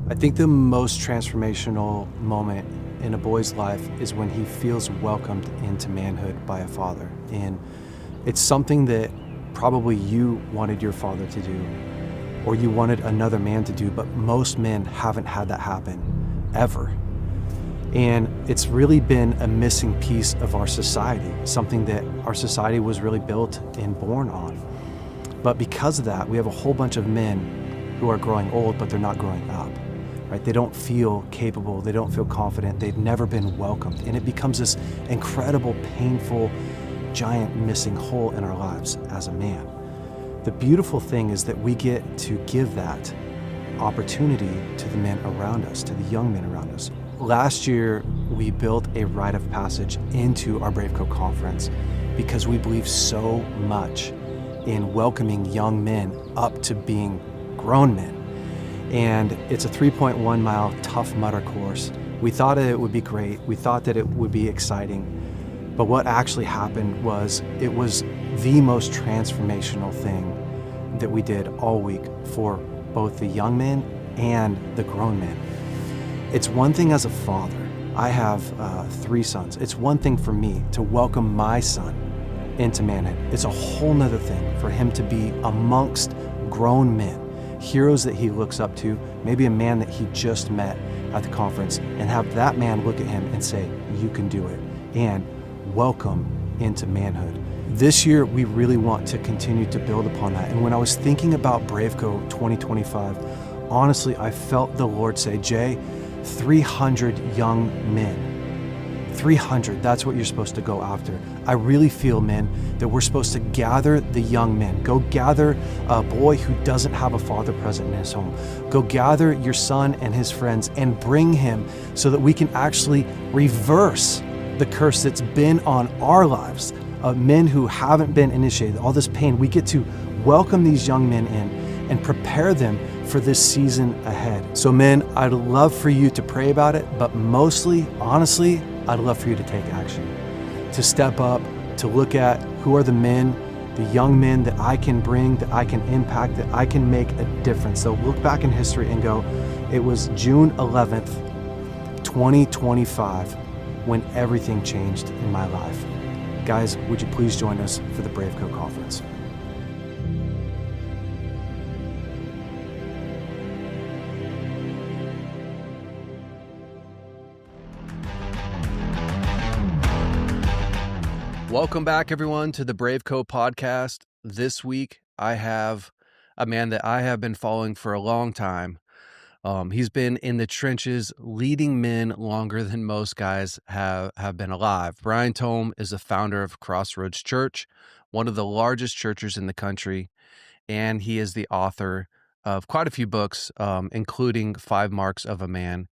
I think the most transformational moment in a boy's life is when he feels welcomed into manhood by a father. And it's something that probably you wanted your father to do, or you wanted another man to do, but most men haven't had that happen ever. And it's really been a missing piece of our society, something that our society was really built and born on. But because of that, we have a whole bunch of men who are growing old, but they're not growing up, right? They don't feel capable, they don't feel confident, they've never been welcomed. And it becomes this incredible, painful, giant missing hole in our lives as a man. The beautiful thing is that we get to give that opportunity to the men around us, to the young men around us. Last year, we built a rite of passage into our BraveCo conference because we believe so much in welcoming young men up to being grown men. And it's a 3.1 mile Tough Mudder course. We thought it would be great. We thought that it would be exciting. But what actually happened was it was the most transformational thing that we did all week for both the young men and the grown men. It's one thing as a father. I have 3 sons. It's one thing for me to welcome my son into manhood. It's a whole nother thing for him to be amongst grown men, heroes that he looks up to, maybe a man that he just met at the conference, and have that man look at him and say, you can do it, and welcome into manhood. This year, we really want to continue to build upon that. And when I was thinking about BraveCo 2025, honestly, I felt the Lord say, Jay, 300 young men. 300, that's what you're supposed to go after. I really feel, men, that we're supposed to gather the young men. Go gather a boy who doesn't have a father present in his home. Go gather your son and his friends and bring him so that we can actually reverse the curse that's been on our lives. Men who haven't been initiated, all this pain, we get to welcome these young men in and prepare them for this season ahead. So men, I'd love for you to pray about it, but mostly, honestly, I'd love for you to take action, to step up, to look at who are the men, the young men that I can bring, that I can impact, that I can make a difference. So look back in history and go, it was June 11th, 2025, when everything changed in my life. Guys, would you please join us for the BraveCo conference? Welcome back, everyone, to the BraveCo podcast. This week, I have a man that I have been following for a long time. He's been in the trenches leading men longer than most guys have been alive. Tome is the founder of Crossroads Church, one of the largest churches in the country, and he is the author of quite a few books, including 5 Marks of a Man.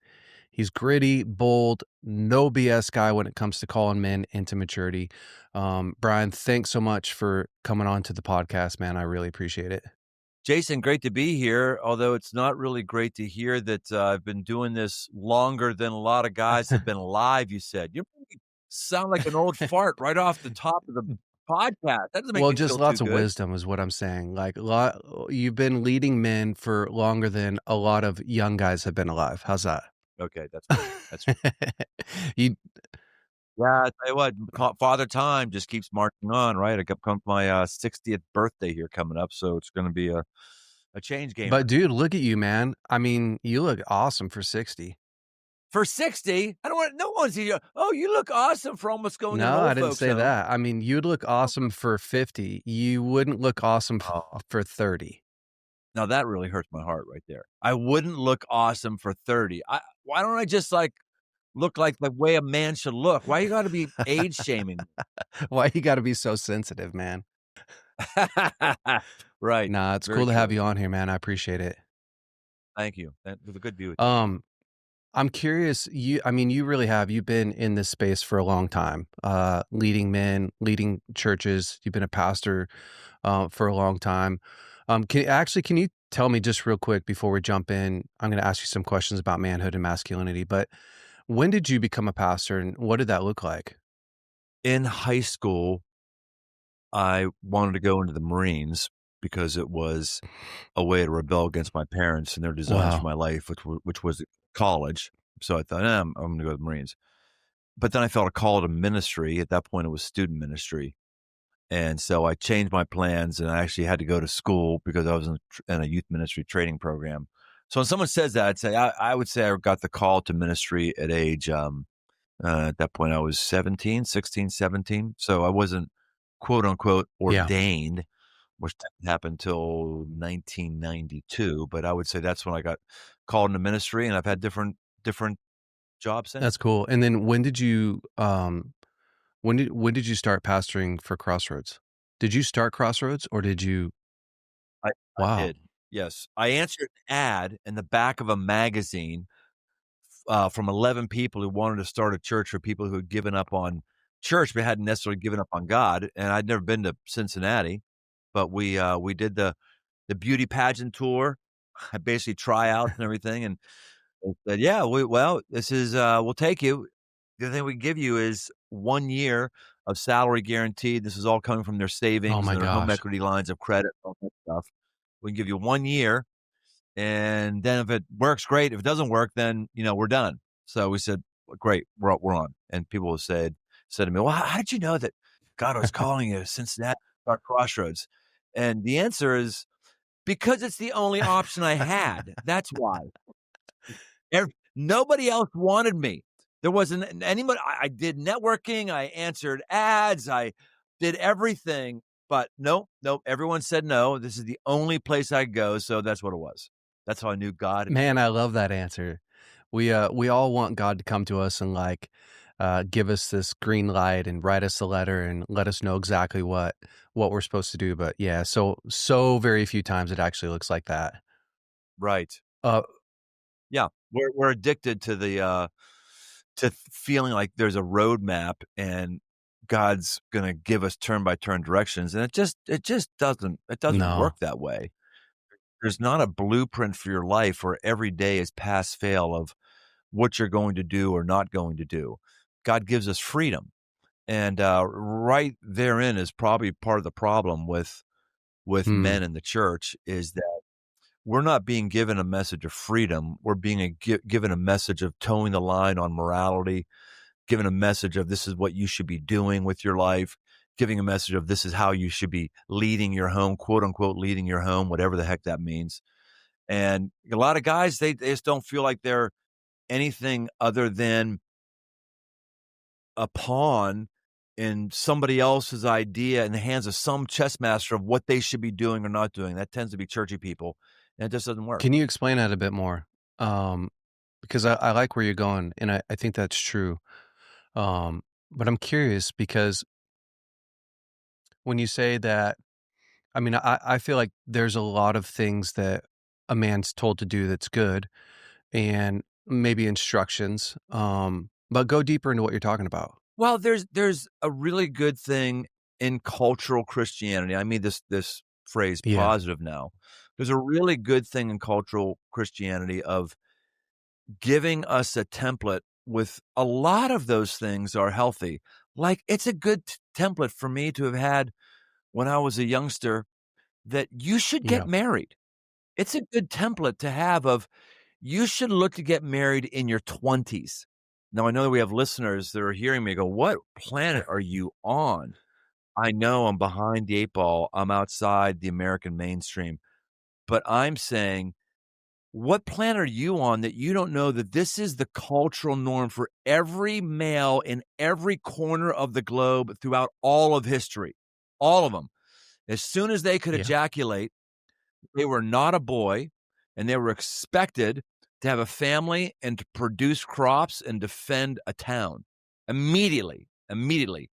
He's gritty, bold, no BS guy when it comes to calling men into maturity. Brian, thanks so much for coming on to the podcast, man. I really appreciate it. Jason, great to be here, although it's not really great to hear that I've been doing this longer than a lot of guys have been alive, you said. You sound like an old fart right off the top of the podcast. That doesn't make Well, me just feel too lots of good. wisdom is what I'm saying. Like you've been leading men for longer than a lot of young guys have been alive. How's that? Okay, that's right. That's right. You Yeah, I tell you what, Father Time just keeps marching on, right? I got come my 60th birthday here coming up, so it's going to be a change gamer. But dude, look at you, man. I mean, you look awesome for 60. For 60, I don't want no one's here. Oh, you look awesome for almost going in an No, old I didn't folks say home. that. I mean, you'd look awesome for 50. You wouldn't look awesome Oh. for 30. Now that really hurts my heart right there. I wouldn't look awesome for 30. Why don't I just, look like the way a man should look? Why you gotta be age shaming? Why you got to be so sensitive, man? Right. Nah, it's Very cool to have true. you on here, man. I appreciate it. Thank you. That was a good view with you. I'm curious, you really have. You've been in this space for a long time, leading men, leading churches. You've been a pastor for a long time. Can you tell me just real quick before we jump in? I'm going to ask you some questions about manhood and masculinity, but when did you become a pastor and what did that look like? In high school, I wanted to go into the Marines, because it was a way to rebel against my parents and their designs for Wow. my life, which was college. So I thought, I'm gonna go to the Marines. But then I felt a call to ministry. At that point, it was student ministry. And so I changed my plans, and I actually had to go to school because I was in a youth ministry training program. So when someone says that, I would say I got the call to ministry at age, at that point I was 17, 16, 17. So I wasn't quote unquote Yeah, ordained, which didn't happen till 1992. But I would say that's when I got called into ministry, and I've had different jobs that's since. cool. And then when did you start pastoring for Crossroads? Did you start Crossroads or did you I Wow. did. Yes. I answered an ad in the back of a magazine, from 11 people who wanted to start a church for people who had given up on church, but hadn't necessarily given up on God. And I'd never been to Cincinnati, but we did the beauty pageant tour. I basically tryouts and everything, and they said, "Yeah, this is, we'll take you. The thing we give you is 1 year of salary guaranteed." This is all coming from their Oh savings my and their home gosh. equity lines of credit, all that stuff. We can give you 1 year, and then if it works, great. If it doesn't work, then, we're done. So we said, "Well, great, we're on." And people said to me, "Well, how did you know that God was calling you to Cincinnati, our crossroads?" And the answer is, because it's the only option I had. That's why. Nobody else wanted me. There wasn't anybody. I did networking, I answered ads, I did everything, but nope, nope, everyone said no. This is the only place I go, so that's what it was. That's how I knew God had Man, called I me. love that answer. We all want God to come to us and give us this green light and write us a letter and let us know exactly what we're supposed to do. But yeah, so very few times it actually looks like that. Right. Uh, Yeah. We're addicted to feeling like there's a roadmap and God's gonna give us turn by turn directions, and it doesn't no. work that way. There's not a blueprint for your life where every day is pass fail of what you're going to do or not going to do. God gives us freedom. And right therein is probably part of the problem with Hmm. men in the church is that we're not being given a message of freedom. We're being given a message of towing the line on morality, given a message of this is what you should be doing with your life, giving a message of this is how you should be leading your home, quote unquote, leading your home, whatever the heck that means. And a lot of guys, they just don't feel like they're anything other than a pawn in somebody else's idea in the hands of some chess master of what they should be doing or not doing. That tends to be churchy people, and it just doesn't work. Can you explain that a bit more? Um, because I like where you're going, and I think that's true. But I'm curious because when you say that, I mean, I feel like there's a lot of things that a man's told to do that's good and maybe instructions. But go deeper into what you're talking about. Well, there's a really good thing in cultural Christianity. I mean this phrase Yeah. positive now. There's a really good thing in cultural Christianity of giving us a template with a lot of those things are healthy. Like it's a good template for me to have had when I was a youngster that you should get Yeah. married. It's a good template to have of you should look to get married in your 20s. Now, I know that we have listeners that are hearing me go, "What planet are you on?" I know I'm behind the 8 ball. I'm outside the American mainstream. But I'm saying, what planet are you on that you don't know that this is the cultural norm for every male in every corner of the globe throughout all of history? All of them. As soon as they could Yeah. ejaculate, they were not a boy, and they were expected to have a family and to produce crops and defend a town immediately. Immediately.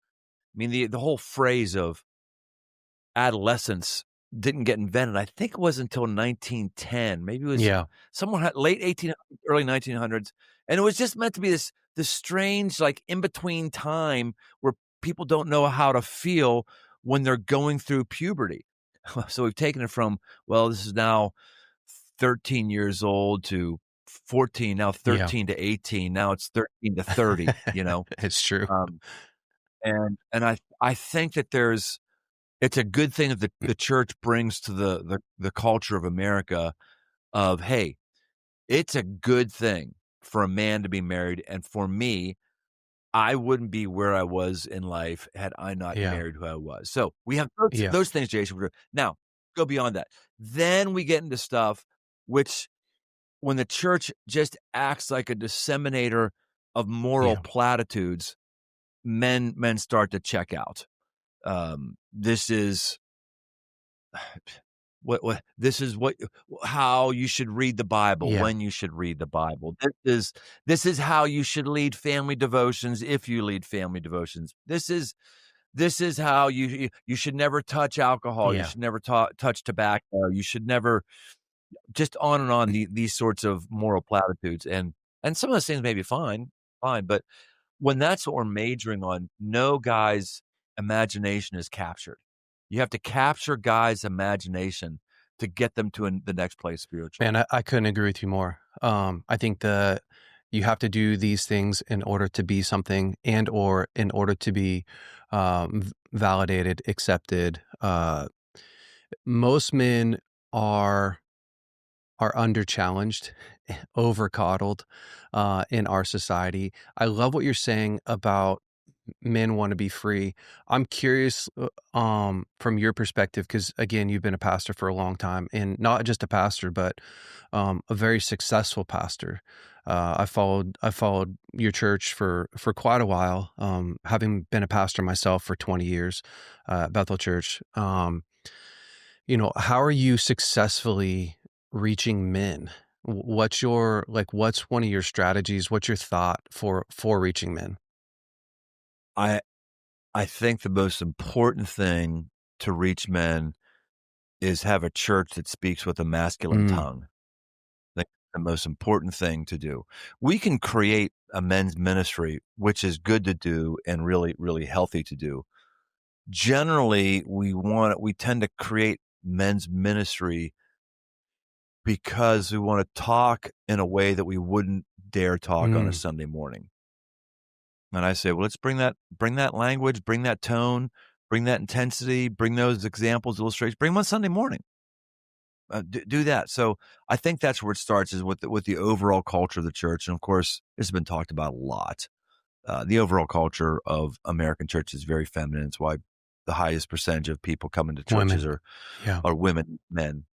I mean, the whole phrase of adolescence didn't get invented. I think it was until 1910. Maybe it was Yeah. somewhere late 1800s, early 1900s, and it was just meant to be this strange, like in between time where people don't know how to feel when they're going through puberty. So we've taken it from, well, this is now 13 years old to 14, now Yeah. 13 to 18, now it's 13 to 30, It's true. Um, and I think that there's it's a good thing that the church brings to the culture of America of, "Hey, it's a good thing for a man to be married," and for me, I wouldn't be where I was in life had I not Yeah. married who I was. So, we have Yeah. those things, Jason, now, go beyond that. Then we get into stuff which when the church just acts like a disseminator of moral Yeah. platitudes, men start to check out. This is what this is what how you should read the Bible, Yeah. when you should read the Bible. This is how you should lead family devotions if you lead family devotions. This is how you should never touch alcohol, you Yeah. should never touch tobacco, you should never just on and on these sorts of moral platitudes, and some of those things may be fine, but when that's what we're majoring on, no guy's imagination is captured. You have to capture guys' imagination to get them to the next place spiritually. Man, I couldn't agree with you more. I think that you have to do these things in order to be something and or in order to be validated, accepted. Most men are under challenged, over coddled in our society. I love what you're saying about men want to be free. I'm curious, from your perspective, because again, you've been a pastor for a long time, and not just a pastor, but a very successful pastor. I followed your church for quite a while, having been a pastor myself for 20 years, Bethel Church. How are you successfully reaching men? What's one of your strategies? What's your thought for reaching men? I I think the most important thing to reach men is have a church that speaks with a masculine Mm, tongue. That's the most important thing to do. We can create a men's ministry, which is good to do and really, really healthy to do. Generally, we tend to create men's ministry because we wanna talk in a way that we wouldn't dare talk on a mm, Sunday morning. And I say, "Well, let's bring that language, bring that tone, bring that intensity, bring those examples, illustrations, bring 'em on Sunday morning. Do that." So, I think that's where it starts is with the overall culture of the church, and of course, it's been talked about a lot. The overall culture of American church is very feminine. It's why the highest percentage of people coming to churches women. Yeah. are women, men,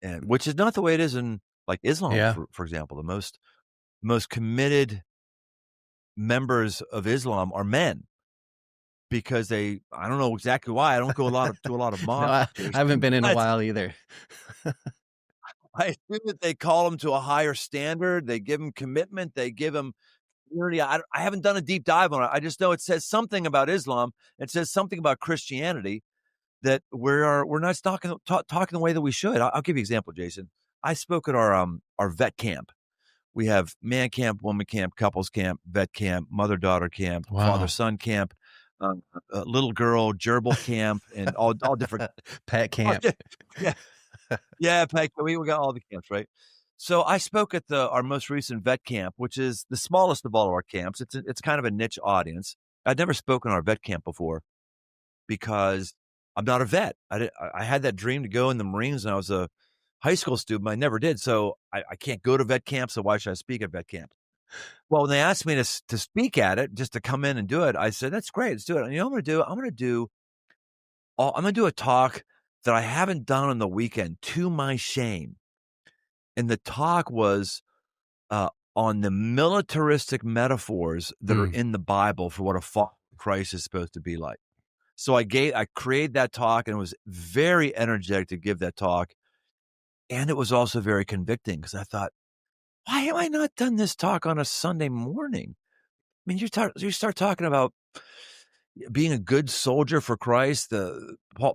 and which is not the way it is in, like, Islam, Yeah. for example. The most committed members of Islam are men because I don't know exactly why. I don't go to a lot of No, mosques, I haven't Jason, been in a but while either. I assume that they call them to a higher standard. They give them commitment. They give them community. I haven't done a deep dive on it. I just know it says something about Islam. It says something about Christianity that we're not talking the way that we should. I'll give you an example, Jason. I spoke at our vet camp. We have man camp, woman camp, couples camp, vet camp, mother-daughter camp, Wow. father-son camp, little girl gerbil camp, and all different. Pet Oh, camp. yeah, yeah, yeah. We got all the camps, right? So I spoke at our most recent vet camp, which is the smallest of all of our camps. It's kind of a niche audience. I'd never spoken at our vet camp before because I'm not a vet. I had that dream to go in the Marines when I was a high school student. But I never did, so I can't go to vet camp. So why should I speak at vet camp? Well, when they asked me to speak at it, just to come in and do it, I said, "That's great. Let's do it." And you know what I'm gonna do? I'm gonna do a talk that I haven't done on the weekend, to my shame. And the talk was uh, on the militaristic metaphors that are Mm, in the Bible for what a follower of Christ is supposed to be like. So I created that talk, and it was very energetic to give that talk, and it was also very convicting because I thought, "Why have I not done this talk on a Sunday morning?" I mean, you start talking about being a good soldier for Christ.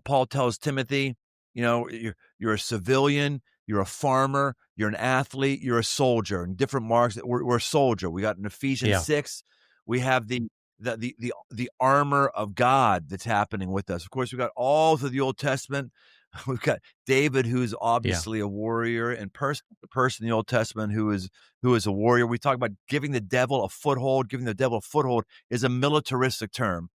Paul tells Timothy, you're a civilian, you're a farmer, you're an athlete, you're a soldier, and different marks. We're a soldier. We got in Ephesians yeah. 6, we have the armor of God that's happening with us. Of course, we got all through the Old Testament. We've got David, who's Yeah. obviously a warrior, and the person in the Old Testament who is a warrior. We talk about giving the devil a foothold. Giving the devil a foothold is a militaristic term.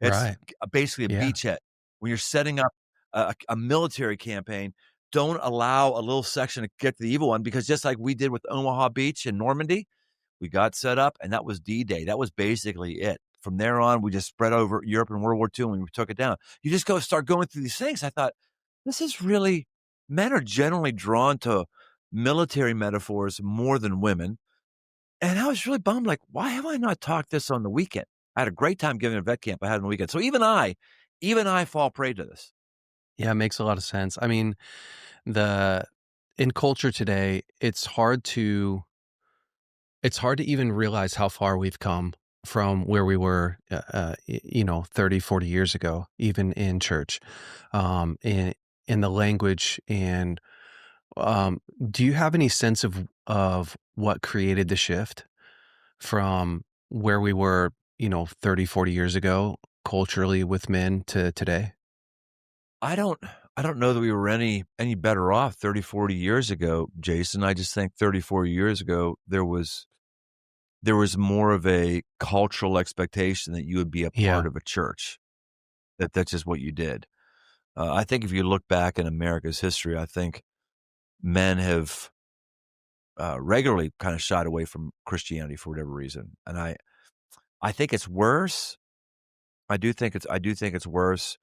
It's Right. basically a Yeah. beachhead. when you're setting up a military campaign, don't allow a little section to get to the evil one, because just like we did with Omaha Beach and Normandy, we got set up, and that was D-Day. That was basically it. From there on, we just spread over Europe in World War II, and we took it down. You just start going through these things. I thought, this is really, men are generally drawn to military metaphors more than women. And I was really bummed, like, why have I not talked this on the weekend? I had a great time giving a vet camp I had on the weekend. So even I fall prey to this. Yeah, it makes a lot of sense. I mean, the in culture today, it's hard to even realize how far we've come from where we were, 30, 40 years ago, even in church, in the language. And do you have any sense of what created the shift from where we were, 30, 40 years ago, culturally with men to today? I don't I don't know that we were any better off 30, 40 years ago, Jason. I just think 30, 40 years ago, there was more of a cultural expectation that you would be a Yeah, part of a church, that's just what you did. I think if you look back in America's history, I think men have, regularly kinda shied away from Christianity for whatever reason, and I think it's worse. I do think it's worse.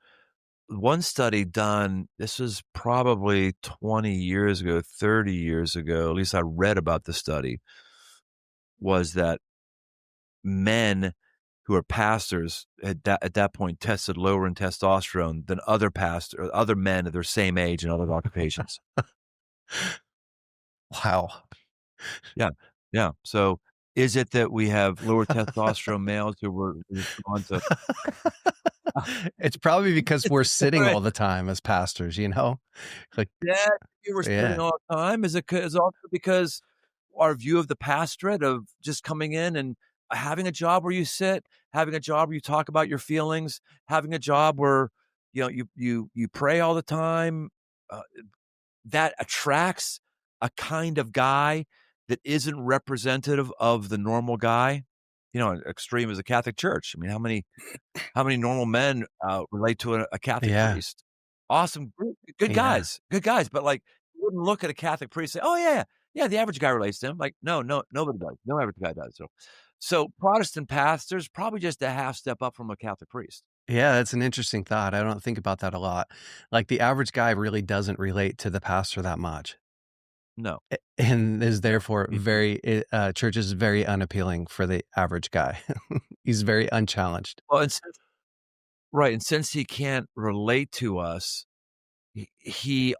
One study done, this was probably 20 years ago, 30 years ago, at least I read about the study, was that men who are pastors at that point tested lower in testosterone than other men of their same age in other occupations. wow. Yeah, yeah. So, is it that we have lower testosterone males who were just drawn to It's probably because we're sitting all the time as pastors, you know? Like, Yeah, you were sitting yeah, all the time? Is also because our view of the pastorate of just coming in and having a job where you sit, having a job where you talk about your feelings, having a job where, you pray all the time, uh, that attracts a kind of guy that isn't representative of the normal guy. Extreme is the Catholic Church. I mean, how many normal men, relate to a Catholic yeah, priest? Awesome group, good yeah, good guys, but, like, you wouldn't look at a Catholic priest and say, "Oh, yeah, yeah, yeah, the average guy relates to him." Like, no, no, nobody does. No average guy does, so Protestant pastors, probably just a half step up from a Catholic priest. yeah, that's an interesting thought. I don't think about that a lot. Like, the average guy really doesn't relate to the pastor that much, No. and is therefore He he church is very unappealing for the average guy. He's very unchallenged. well, and since he can't relate to us, he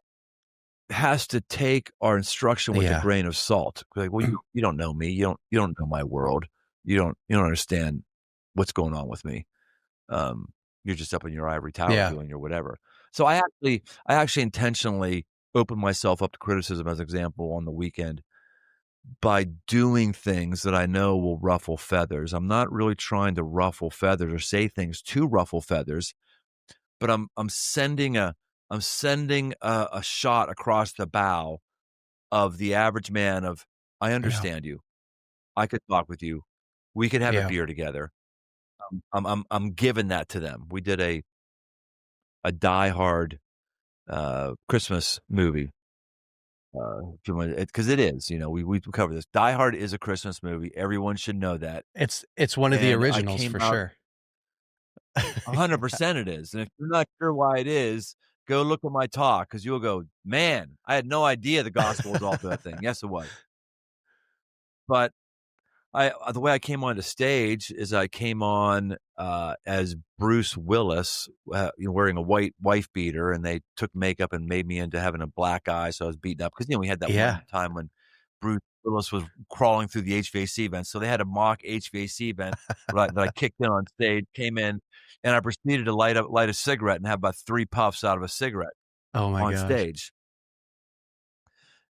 has to take our instruction with a Yeah, grain of salt. Like, "Well, you don't know me. You don't know my world. You don't understand what's going on with me. Um, you're just up in your ivory tower yeah, doing your whatever." So I actually intentionally opened myself up to criticism as an example on the weekend by doing things that I know will ruffle feathers. I'm not really trying to ruffle feathers or say things to ruffle feathers, but I'm sending a shot across the bow of the average man of, "I yeah, understand you. I could talk with you. We could have a yeah. beer together." I'm giving that to them. We did a Die Hard, Christmas movie, because it is, we cover this. Die Hard is a Christmas movie. Everyone should know that, It's one of the and I originals came for out sure. 100% it is, and if you're not sure why it is, go look at my talk because 'cause you'll go, "Man, I had no idea the gospel was all through that thing." Yes, it was. But the way I came onto stage is I came on, as Bruce Willis, wearing a white wife beater, and they took makeup and made me into having a black eye, so I was beaten up because we had that Yeah. one time when Bruce Willis was crawling through the HVAC vent, so they had a mock HVAC vent that I kicked in on stage, came in, and I proceeded to light a cigarette and have about 3 puffs out of a cigarette Oh my on gosh. stage,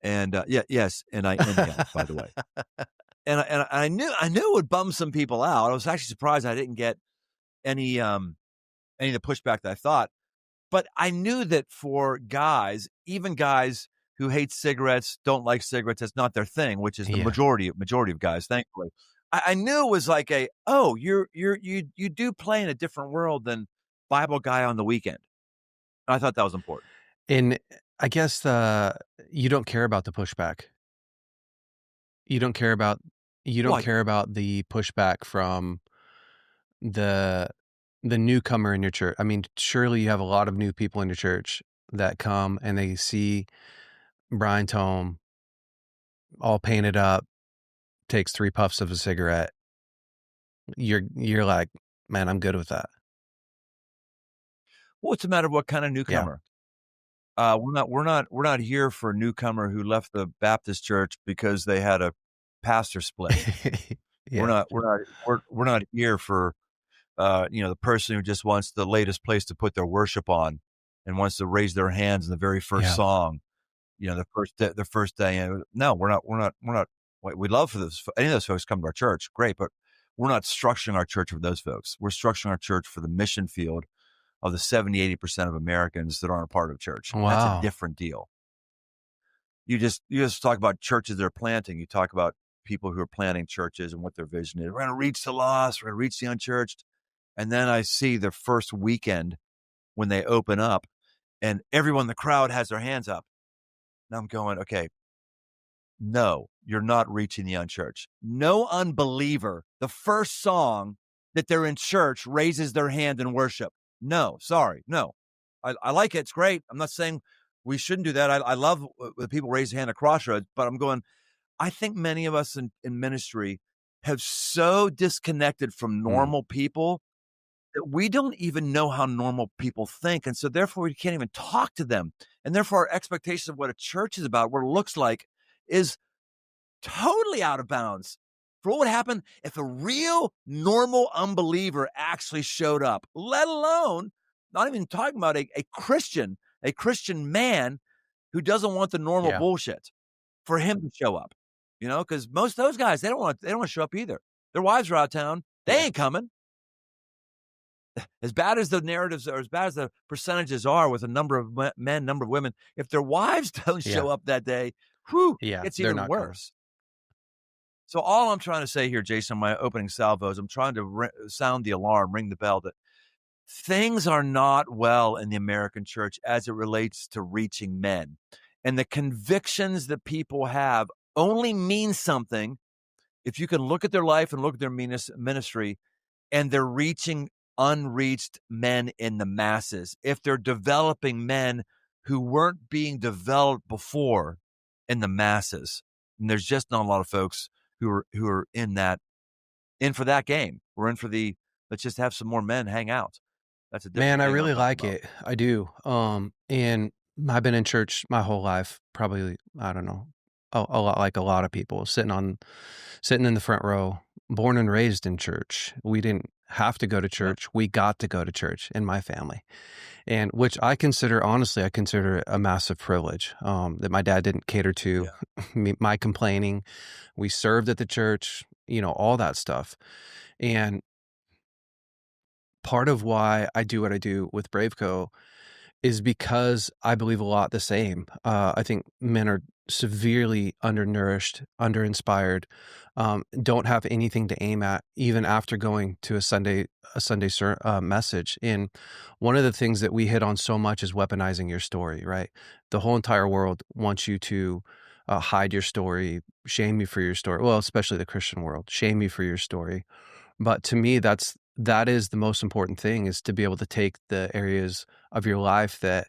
and, yes, and I inhaled, by the way. And I knew it would bum some people out. I was actually surprised I didn't get any, any of the pushback that I thought, but I knew that for guys, even guys who hate cigarettes, don't like cigarettes, that's not their thing, which is the Yeah. majority of guys, thankfully. I knew it was like "Oh, you do play in a different world than Bible guy on the weekend." I thought that was important. And I guess, you don't care about the pushback. You don't care about you Well, don't I care about the pushback from the the newcomer in your church. I mean, surely you have a lot of new people in your church that come and they see Brian Tome all painted up, takes 3 puffs of a cigarette. You're like, "Man, I'm good with that." well, it's a matter of what kind of Yeah. newcomer. We're not here for a newcomer who left the Baptist church because they had a pastor split. Yeah. We're not here for, the person who just wants the latest place to put their worship on and wants to raise their hands in the very first Yeah. song, the first day. No, we're not we'd love for any of those folks to come to our church, great, but we're not structuring our church for those folks. We're structuring our church for the mission field of the 70-80% of Americans that aren't a part of church, and that's a Wow. different deal. You just talk about churches they're planting. You talk about people who are planting churches and what their vision is. We're gonna reach the lost, we're gonna reach the unchurched. And then I see the first weekend when they open up and everyone in the crowd has their hands up. And I'm going, okay, no, you're not reaching the unchurched. No unbeliever, the first song that they're in church raises their hand in worship. No, sorry, no. I like it. It's great. I'm not saying we shouldn't do that. I love when people raise their hand at Crossroads, but I'm going, I think many of us in ministry have so disconnected from Mm. normal people that we don't even know how normal people think. And so therefore we can't even talk to them. And therefore our expectation of what a church is about, what it looks like, is totally out of bounds for what would happen if a real normal unbeliever actually showed up, let alone not even talking about a Christian man who doesn't want the normal Yeah. bullshit for him to show up. Because most of those guys, they don't want to show up either. Their wives are out of town. They Yeah. ain't coming. As bad as the narratives are, as bad as the percentages are with a number of men, number of women, if their wives don't Yeah. show up that day, whew, Yeah. it's They're even not coming. worse. So all I'm trying to say here, Jason, my opening salvo is I'm trying to sound the alarm, ring the bell that things are not well in the American church as it relates to reaching men. And the convictions that people have only mean something if you can look at their life and look at their ministry and they're reaching unreached men in the masses. If they're developing men who weren't being developed before in the masses. And there's just not a lot of folks who are in for that game. We're in for the let's just have some more men hang out. That's a Man, different I game I'm really talking like about. it. I do. And I've been in church my whole life, probably, I don't know, a lot like a lot of people, sitting in the front row, born and raised in church. We didn't have to go to Yeah. church. We got to go to church in my family. And which honestly, I consider a massive privilege, that my dad didn't cater to Yeah. my complaining. We served at the church, all that stuff. And part of why I do what I do with BraveCo is because I believe a lot the same. I think men are severely undernourished, underinspired, don't have anything to aim at, even after going to a Sunday message. And one of the things that we hit on so much is weaponizing your story. Right, the whole entire world wants you to hide your story, shame you for your story. Well, especially the Christian world, shame you for your story. But to me, that is the most important thing, is to be able to take the areas of your life that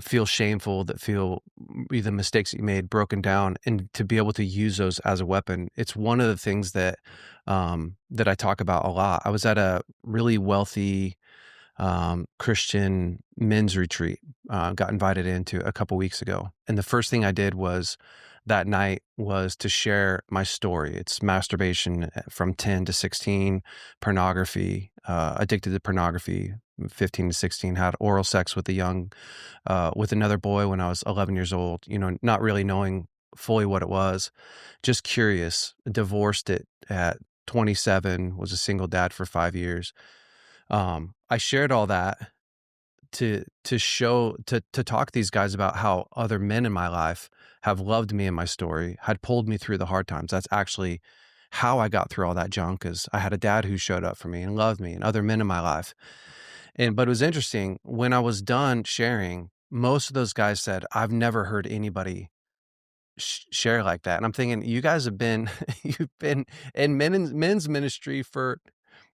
feel shameful, that feel the mistakes that you made, broken down, and to be able to use those as a weapon. It's one of the things that I talk about a lot. I was at a really wealthy Christian men's retreat, got invited into a couple weeks ago. And the first thing I did was that night was to share my story. It's masturbation from 10 to 16, pornography, addicted to pornography, 15 to 16, had oral sex with another boy when I was 11 years old, not really knowing fully what it was, just curious, divorced it at 27, was a single dad for 5 years. I shared all that to talk to these guys about how other men in my life have loved me in my story, had pulled me through the hard times. That's actually how I got through all that junk, is I had a dad who showed up for me and loved me, and other men in my life. But it was interesting when I was done sharing, most of those guys said, "I've never heard anybody share like that." And I'm thinking, you guys have been, you've been in men's ministry for,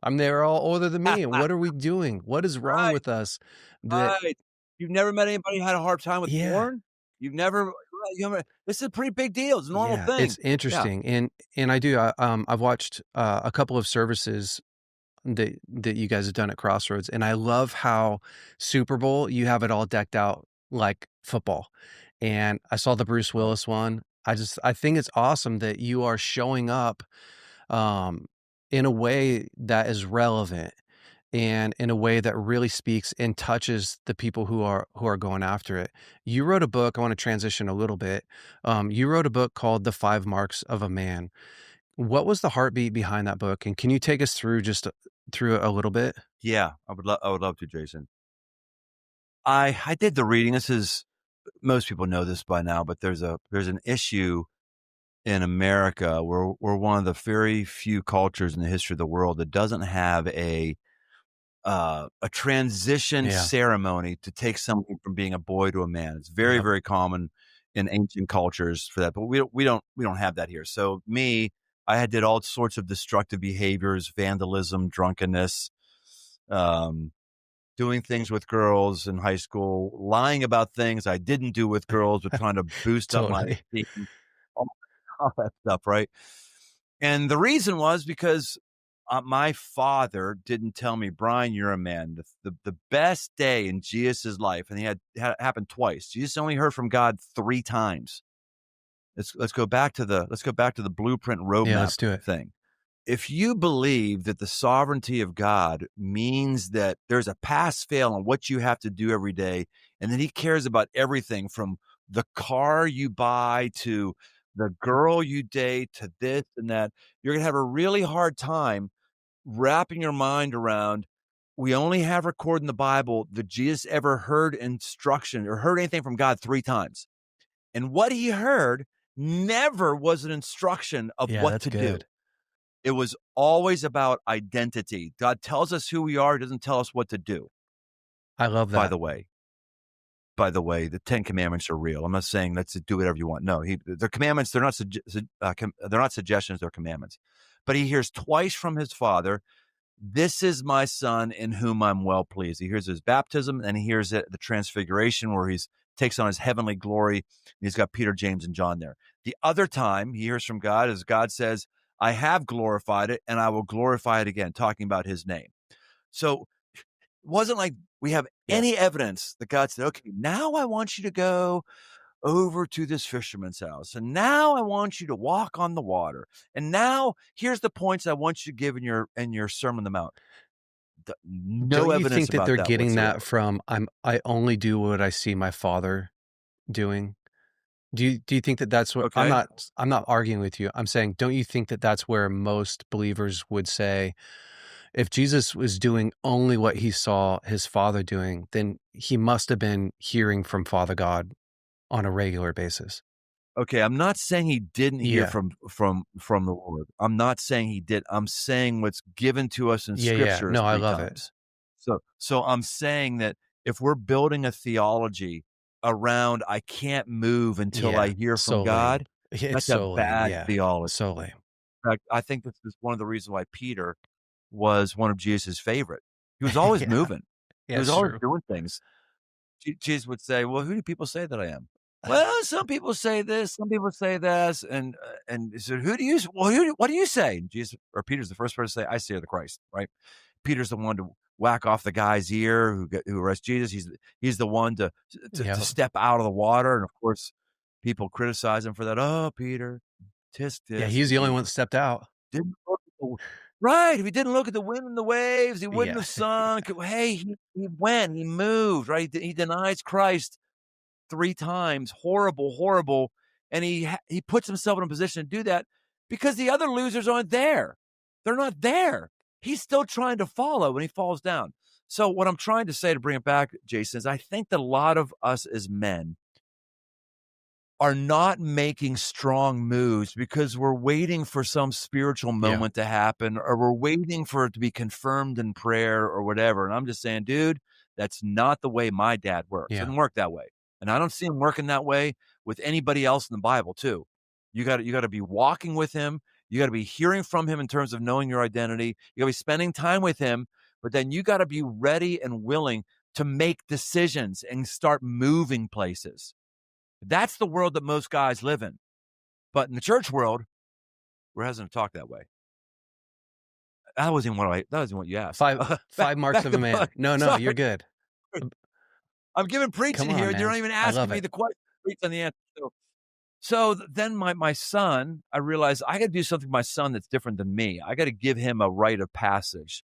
I mean, they're all older than me. And what are we doing? What is wrong Right, with us? That, right. You've never met anybody who had a hard time with yeah, porn? You've never you haven't this is a pretty big deal, it's a normal yeah, it's thing. Yeah. interesting. And I do, I've watched a couple of services that you guys have done at Crossroads, and I love how Super Bowl, you have it all decked out like football. And I saw the Bruce Oh, Willis one. I think it's awesome that you are showing up, um, in a way that is relevant and in a way that really speaks and touches the people who are going after it. You wrote a book, I wanna transition a little bit. You wrote a book called The 5 Marks of a Man. What was the heartbeat behind that book? And can you take us through through it a little bit? yeah, I would love to, Jason. I did the reading, this is most people know this by now, but there's an issue in America where we're one of the very few cultures in the history of the world that doesn't have a transition Yeah. ceremony to take something from being a boy to a man. It's very, Yep. very common in ancient cultures for that, but we don't have that here. So me, did all sorts of destructive behaviors, vandalism, drunkenness, um, doing things with girls in high school, lying about things I didn't do with girls, but trying to boost up my Totally. esteem, all all that stuff, right? And the reason was because, my father didn't tell me, "Brian, you're a man." The best day in Jesus' life, and he had it happen twice. Jesus only heard from God 3 times. Let's go back to the blueprint Yeah, roadmap let's do it. thing. If you believe that the sovereignty of God means that there's a pass fail on what you have to do every day, and that he cares about everything from the car you buy to the girl you date to this and that, you're gonna have a really hard time wrapping your mind around, we only have recorded in the Bible that Jesus ever heard instruction or heard anything from God 3 times. And what he heard never was an instruction of Yeah, what that's to do. good. It was always about identity. God tells us who we are, he doesn't tell us what to do. I love By that. the way by the way, the 10 commandments are real. I'm not saying let's do whatever you want. No, they're commandments, they're not suggestions, they're commandments. But he hears twice from his father, "This is my son in whom I'm well pleased." He hears his baptism, and he hears it at the transfiguration where he's takes on his heavenly glory. He's got Peter, James, and John there. The other time he hears from God is God says, "I have glorified it, and I will glorify it again," talking about his name. So it wasn't like we have Yeah. any evidence that God said, "Okay, now I want you to go over to this fisherman's house. And now I want you to walk on the water. And now here's the points I want you to give in your Sermon on the Mount." Don't No you evidence think that about they're that getting that whatsoever. from I only do what I see my father doing? Do you think that that's what Okay. I'm not arguing with you. I'm saying, don't you think that that's where most believers would say, if Jesus was doing only what he saw his father doing, then he must have been hearing from Father God on a regular basis? Okay, I'm not saying he didn't hear Yeah. from the Lord. I'm not saying he did. I'm saying what's given to us in Yeah, yeah. scripture is No, I 3 love it. times. So I'm saying that if we're building a theology around I can't move until I Yeah. hear from So lame. God, It's that's a so lame. bad Yeah. theology. So lame. In fact, I think this is one of the reasons why Peter was one of Jesus' favorite. He was always Yeah. moving. He Yeah, was it's always true. doing things. Jesus would say, "Well, who do people say that I am?" "Well, some people say this, some people say this," and he said, what do you say?" And Jesus or Peter's the first person to say, "I say you're the Christ," right? Peter's the one to whack off the guy's ear who arrests Jesus. He's the one to Yeah. step out of the water, and of course, people criticize him for that. "Oh, Peter, tisk Yeah, tisk," he's the because only he one that stepped out. didn't look at the right, if he didn't look at the wind and the waves, he wouldn't Yeah. have sunk. Hey, he went, he moved, right? He denies Christ 3 times, horrible, horrible, and he puts himself in a position to do that because the other losers aren't there. They're not there. He's still trying to follow when he falls down. So what I'm trying to say to bring it back, Jason, is I think that a lot of us as men are not making strong moves because we're waiting for some spiritual Yeah. moment to happen, or we're waiting for it to be confirmed in prayer or whatever. And I'm just saying, dude, that's not the way my dad works. It Yeah. doesn't work that way. And I don't see him working that way with anybody else in the Bible, too. You got to be walking with him. You got to be hearing from him in terms of knowing your identity. You got to be spending time with him, but then you got to be ready and willing to make decisions and start moving places. That's the world that most guys live in. But in the church world, we're hesitant to talk that way. That wasn't what you asked. Five Back, five marks back of to a the man. No, no, sorry. you're good. I'm giving Come preaching on, here, and you're man. not even I asking love me it. the question. Preach on the answer. So then my son, I realized I got to do something for my son that's different than me. I got to give him a rite of passage.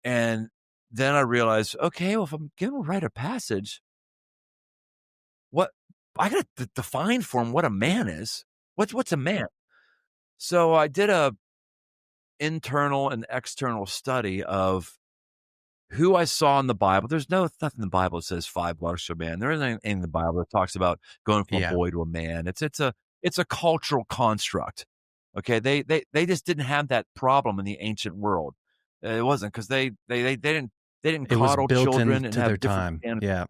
And then I realized, okay, well, if I'm giving him a rite of passage, what I got to define for him what a man is. What's a man? So I did a internal and external study of who I saw in the Bible. There's nothing in the Bible that says 5 marks to a man. There isn't anything in the Bible that talks about going from a Yeah. boy to a man. It's a cultural construct. Okay, they just didn't have that problem in the ancient world. It wasn't because they didn't It was coddle built children and into their have different time. standards. Yeah.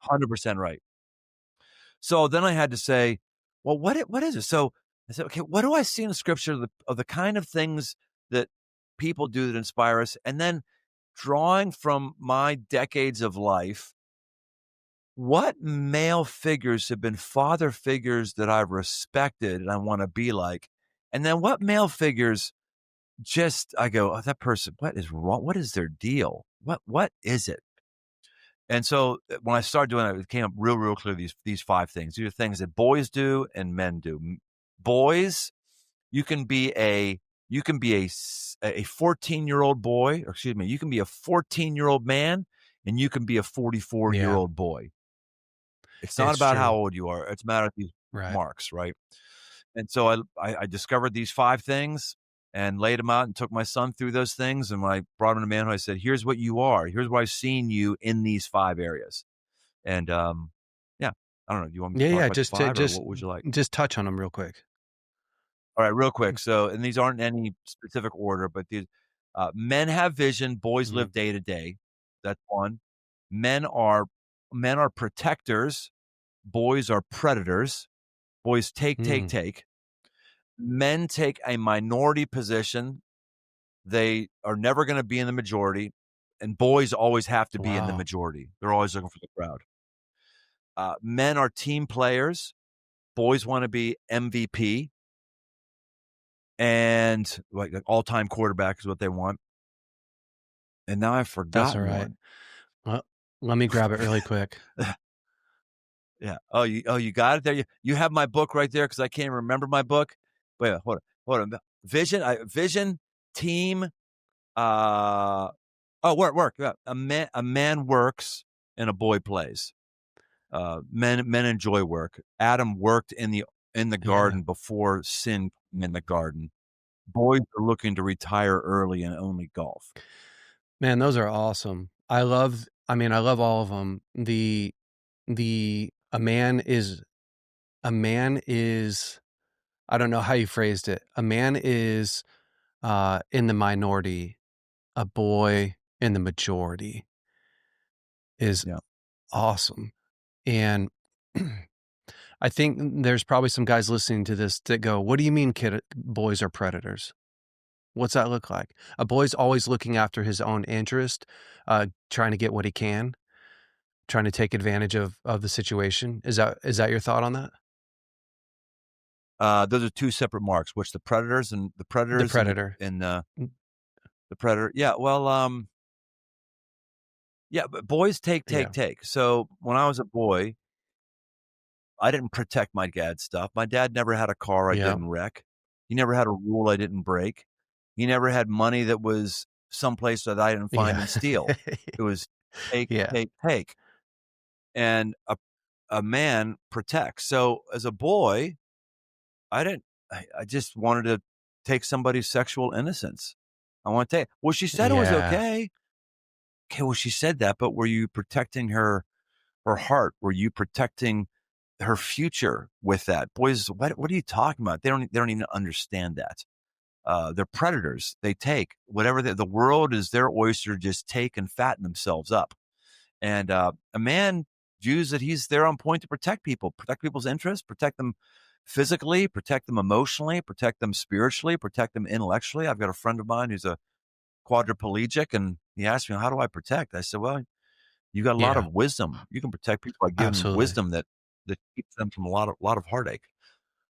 100% right. So then I had to say, well, what is it? So I said, okay, what do I see in the scripture of the kind of things that people do that inspire us? And then drawing from my decades of life, what male figures have been father figures that I've respected and I want to be like? And then what male figures just I go, oh, that person, what is wrong? What is their deal? What is it? And so when I started doing it, it came up real clear these 5 things. These are things that boys do and men do. Boys, you can be a 14-year-old boy, or excuse me, you can be a 14-year-old man and you can be a 44-year-old Yeah. boy. It's not It's about how true. old you are. It's about these Right. marks, right? And so I discovered these 5 things and laid them out and took my son through those things. And when I brought him to manhood, I said, here's what you are. Here's where I've seen you in these 5 areas. And yeah, I don't know. Do you want me to Yeah, talk yeah. about the Just to 5 or what would you like? just touch on them real quick. All right, real quick. So, and these aren't in any specific order, but these men have vision, boys Mhm. live day to day. That's one. Men are men are protectors, boys are predators. Boys Mm. take. Men take a minority position. They are never going to be in the majority, and boys always have to be in the Wow. majority. They're always looking for the crowd. Men are team players. Boys want to be MVP and like all-time quarterback is what they want. And now I've That's all forgotten right. one. Well, let me grab it really quick. Yeah. You got it there. You have my book right there because I can't remember my book. Wait, hold on. Vision, team. Work. Yeah. A man works and a boy plays. Men enjoy work. Adam worked in the Yeah. garden before sin came in the garden. Boys are looking to retire early and only golf. Man, those are awesome. I love all of them. The a man is I don't know how you phrased it. A man is in the minority, a boy in the majority is Yeah. awesome. And I think there's probably some guys listening to this that go, "What do you mean boys are predators? What's that look like?" A boy's always looking after his own interest, trying to get what he can, trying to take advantage of the situation. Is that your thought on that? Those are 2 separate marks, which the predators and the The predators and predator. Mm, the predator. Yeah, well, yeah, but boys yeah. take. So when I was a boy, I didn't protect my dad's stuff. My dad never had a car I Yeah. didn't wreck. He never had a rule I didn't break. He never had money that was someplace that I didn't find Yeah. and steal. It was take, Yeah. take, take. And a man protects. So as a boy, I didn't I just wanted to take somebody's sexual innocence. I want to take well, she said it was Yeah. okay. Okay, well, she said that, but were you protecting her heart? Were you protecting her future with that. Boys, what are you talking about? They don't even understand that. They're predators. They take whatever the world is their oyster, just take and fatten themselves up. And a man views that he's there on point to protect people, protect people's interests, protect them physically, protect them emotionally, protect them spiritually, protect them intellectually. I've got a friend of mine who's a quadriplegic, and he asked me, "How do I protect?" I said, "Well, you got a lot Yeah, of wisdom. You can protect people by giving them absolutely. wisdom that keeps them from a lot of heartache."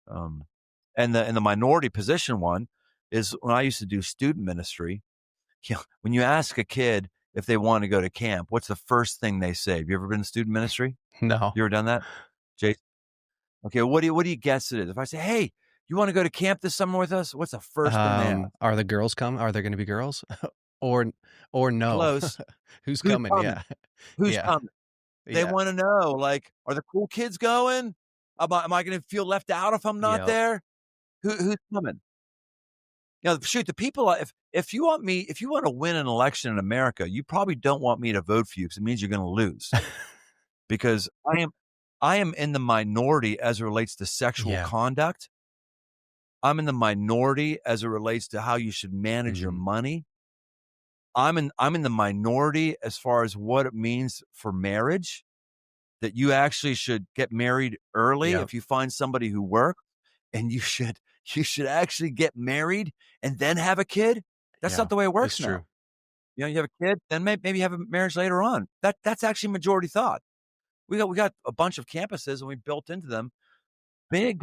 Um, and the minority position one is when I used to do student ministry. When you ask a kid if they want to go to camp, what's the first thing they say? Have you ever been in student ministry? No. You ever done that, Jason? Okay, what do you guess it is? If I say, "Hey, you want to go to camp this summer with us?" What's the first thing they ask? Are the girls come? Are there gonna be girls? Or or no? Close. Who's Who's coming? coming? Yeah. Who's Yeah. coming? They Yeah. want to know, like, are the cool kids going? Am I going to feel left out if I'm not Yep. there? Who's coming? Shoot, the people. If you want to win an election in America, you probably don't want me to vote for you because it means you're going to lose. Because I am in the minority as it relates to sexual Yeah. conduct. I'm in the minority as it relates to how you should manage your Mhm. money. I'm in the minority as far as what it means for marriage, that you actually should get married early Yep. if you find somebody who works, and you should actually get married and then have a kid. That's not Yeah. the way it It's works now. true. You have a kid, then maybe have a marriage later on. That's actually majority thought. We got a bunch of campuses, and we built into them big,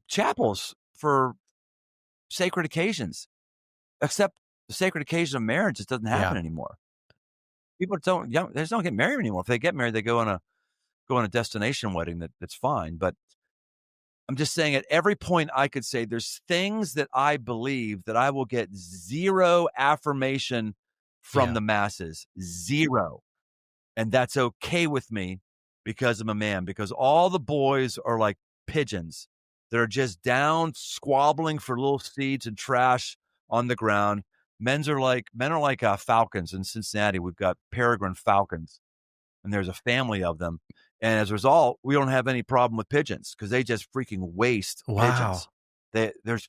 chapels for sacred occasions, except the sacred occasion of marriage just doesn't happen Yeah. anymore. People they just don't get married anymore. If they get married, they go on a destination wedding that's fine, but I'm just saying at every point I could say there's things that I believe that I will get 0 affirmation from Yeah. the masses, 0. And that's okay with me because I'm a man, because all the boys are like pigeons that are just down squabbling for little seeds and trash on the ground. Men are like falcons in Cincinnati. We've got peregrine falcons, and there's a family of them. And as a result, we don't have any problem with pigeons because they just freaking waste pigeons. Wow. There's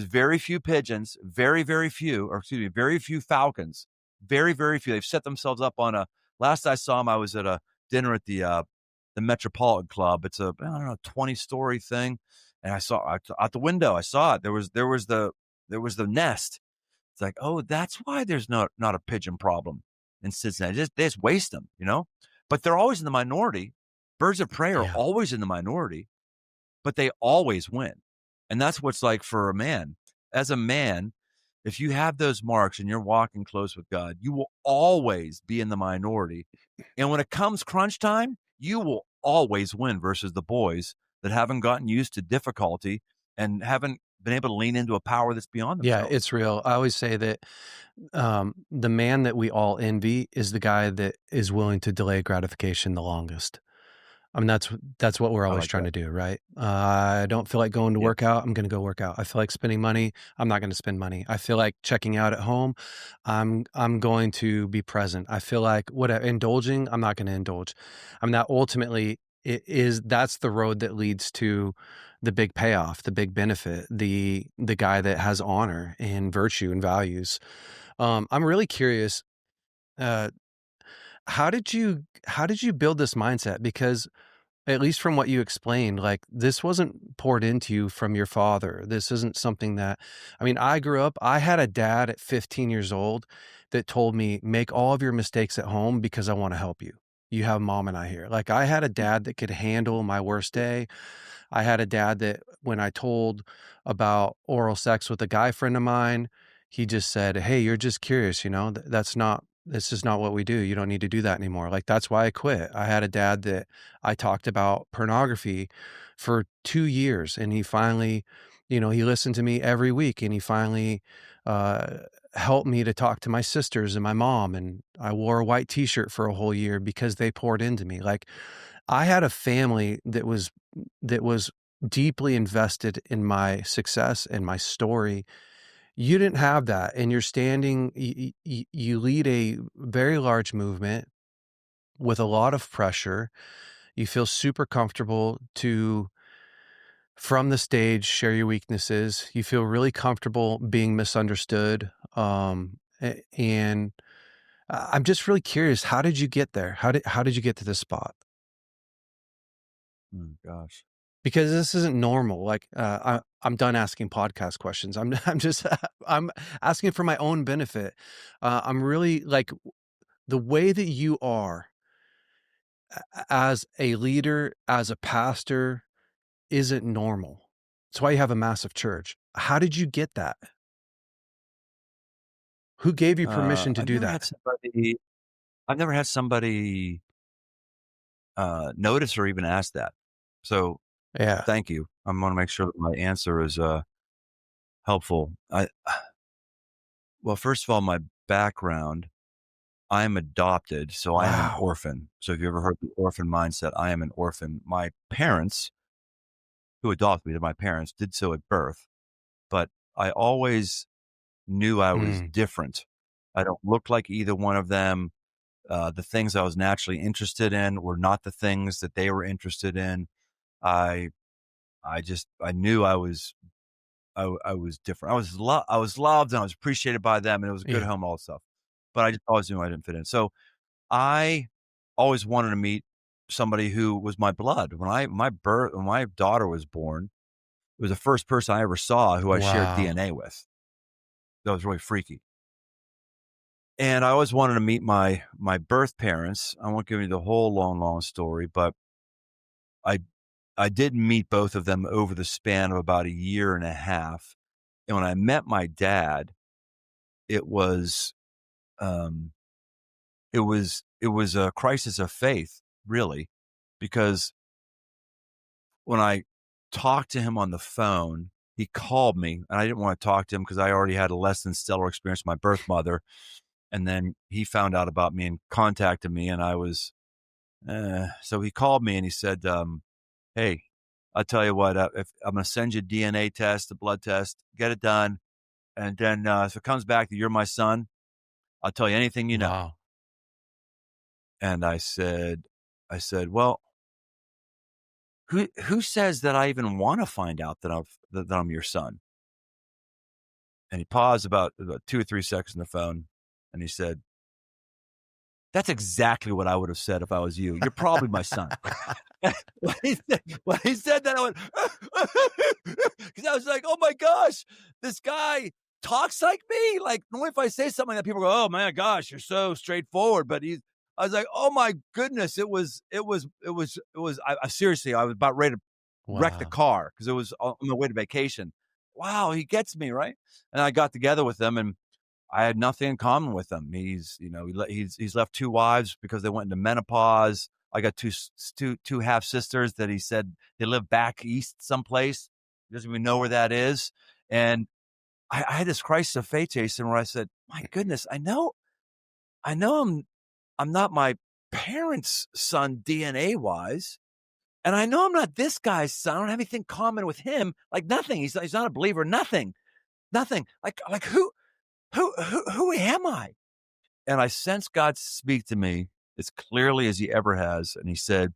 very few pigeons, very, very few, or excuse me, very few falcons, very, very few. They've set themselves up on a. Last I saw them, I was at a dinner at the Metropolitan Club. It's a, I don't know, 20-story thing, and I saw out the window. I saw it. There was the nest. It's like, oh, that's why there's not a pigeon problem in Cincinnati. They just waste them, you know? But they're always in the minority. Birds of prey are Yeah. always in the minority, but they always win. And that's what's like for a man. As a man, if you have those marks and you're walking close with God, you will always be in the minority. And when it comes crunch time, you will always win versus the boys that haven't gotten used to difficulty and haven't been able to lean into a power that's beyond Yeah, themselves. it's real. I always say that the man that we all envy is the guy that is willing to delay gratification the longest. I mean, that's what we're I always like trying that. to do, right? I don't feel like going to Yeah. work out. I'm going to go work out. I feel like spending money. I'm not going to spend money. I feel like checking out at home. I'm going to be present. I feel like whatever indulging. I'm not going to indulge. I mean, that ultimately that's the road that leads to the big payoff, the big benefit, the guy that has honor and virtue and values. I'm really curious. Uh, how did you build this mindset? Because at least from what you explained, like this wasn't poured into you from your father. This isn't something that, I mean, I grew up, I had a dad at 15 years old that told me, make all of your mistakes at home because I want to help you. You have mom and I here. Like I had a dad that could handle my worst day. I had a dad that when I told about oral sex with a guy friend of mine, he just said, "Hey, you're just curious, this is not what we do. You don't need to do that anymore." Like that's why I quit. I had a dad that I talked about pornography for 2 years and he finally, he listened to me every week and he finally uh helped me to talk to my sisters and my mom, and I wore a white t-shirt for a whole year because they poured into me. Like I had a family that was deeply invested in my success and my story. You didn't have that, and you're standing you lead a very large movement with a lot of pressure. You feel super comfortable to, from the stage, share your weaknesses. You feel really comfortable being misunderstood. And I'm just really curious, how did you get there? How did you get to this spot? Oh gosh. Because this isn't normal. Like, I'm done asking podcast questions. I'm just I'm asking for my own benefit. I'm really like the way that you are as a leader, as a pastor, isn't normal. That's why you have a massive church. How did you get that? Who gave you permission to I've do never that? had somebody I've never had somebody notice or even ask that. So Yeah. thank you. I want to make sure that my answer is helpful. Well, first of all, my background, I'm adopted, so I am an Wow. orphan. So if you ever heard the orphan mindset, I am an orphan. My parents, who adopted me, they're my parents, did so at birth, but I always knew I was Mm, different. I don't look like either one of them. The things I was naturally interested in were not the things that they were interested in. I I knew I was different. I was loved and I was appreciated by them, and it was a good yeah. home, all that stuff. But I just always knew I didn't fit in. So I always wanted to meet somebody who was my blood. When my daughter was born, it was the first person I ever saw who I shared Wow. DNA with. That was really freaky. And I always wanted to meet my birth parents. I won't give you the whole long story, but I I did meet both of them over the span of about a year and a half. And when I met my dad, it was um it was a crisis of faith, really, because when I talked to him on the phone, he called me and I didn't want to talk to him because I already had a less than stellar experience with my birth mother. And then he found out about me and contacted me, and I was so he called me and he said, "Hey, I'll tell you what, if I'm going to send you a DNA test, a blood test, get it done. And then if it comes back that you're my son, I'll tell you anything you know." Wow. And I said, well, who says that I even want to find out that I'm your son? And he paused about 2 or 3 seconds on the phone, and he said, "That's exactly what I would have said if I was you. You're probably my son." When he said that, I went, because I was like, "Oh my gosh, this guy talks like me." Like, normally if I say something that people go, "Oh my gosh, you're so straightforward," but I was like, "Oh my goodness," I seriously, I was about ready to wreck the Wow. car because it was on my way to vacation. Wow, he gets me, right? And I got together with them, and I had nothing in common with him. He's, you know, he's left 2 wives because they went into menopause. I got two half sisters that he said they live back east someplace. He doesn't even know where that is. And I had this crisis of faith, Jason, where I said, "My goodness, I know I'm not my parents' son DNA wise, and I know I'm not this guy's son. I don't have anything common with him. Like nothing. He's not a believer. Nothing, nothing. Like who am I?" And I sensed God speak to me as clearly as he ever has. And he said,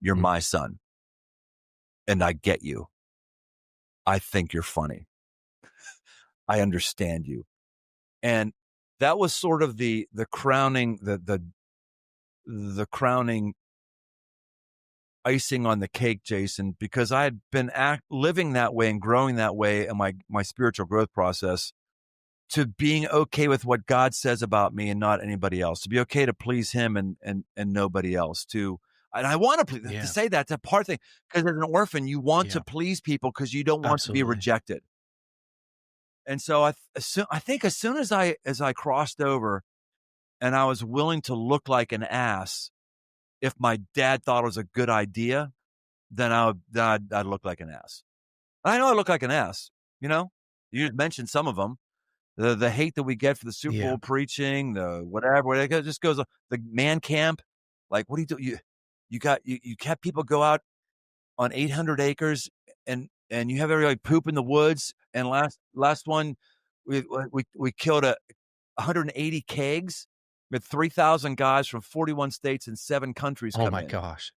"You're Mm, my son, and I get you. I think you're funny. I understand you." And that was sort of the crowning the crowning icing on the cake, Jason, because I had been living that way and growing that way in my spiritual growth process, to being okay with what God says about me and not anybody else, to be okay to please him and nobody else, and I want to yeah. say that's a part thing, because as an orphan, you want to Yeah. please people because you don't want to be Absolutely. rejected. And so I think as soon as I crossed over and I was willing to look like an ass, if my dad thought it was a good idea, then I'd look like an ass. I know I look like an ass, you know? You just mentioned some of them. The hate that we get for the Super Yeah. Bowl preaching, the whatever, it just goes the man camp. Like, what do you do? You kept people go out on 800 acres and you have everybody poop in the woods. And last one, we killed 180 kegs. We had 3,000 guys from 41 states and 7 countries Oh come my in. gosh.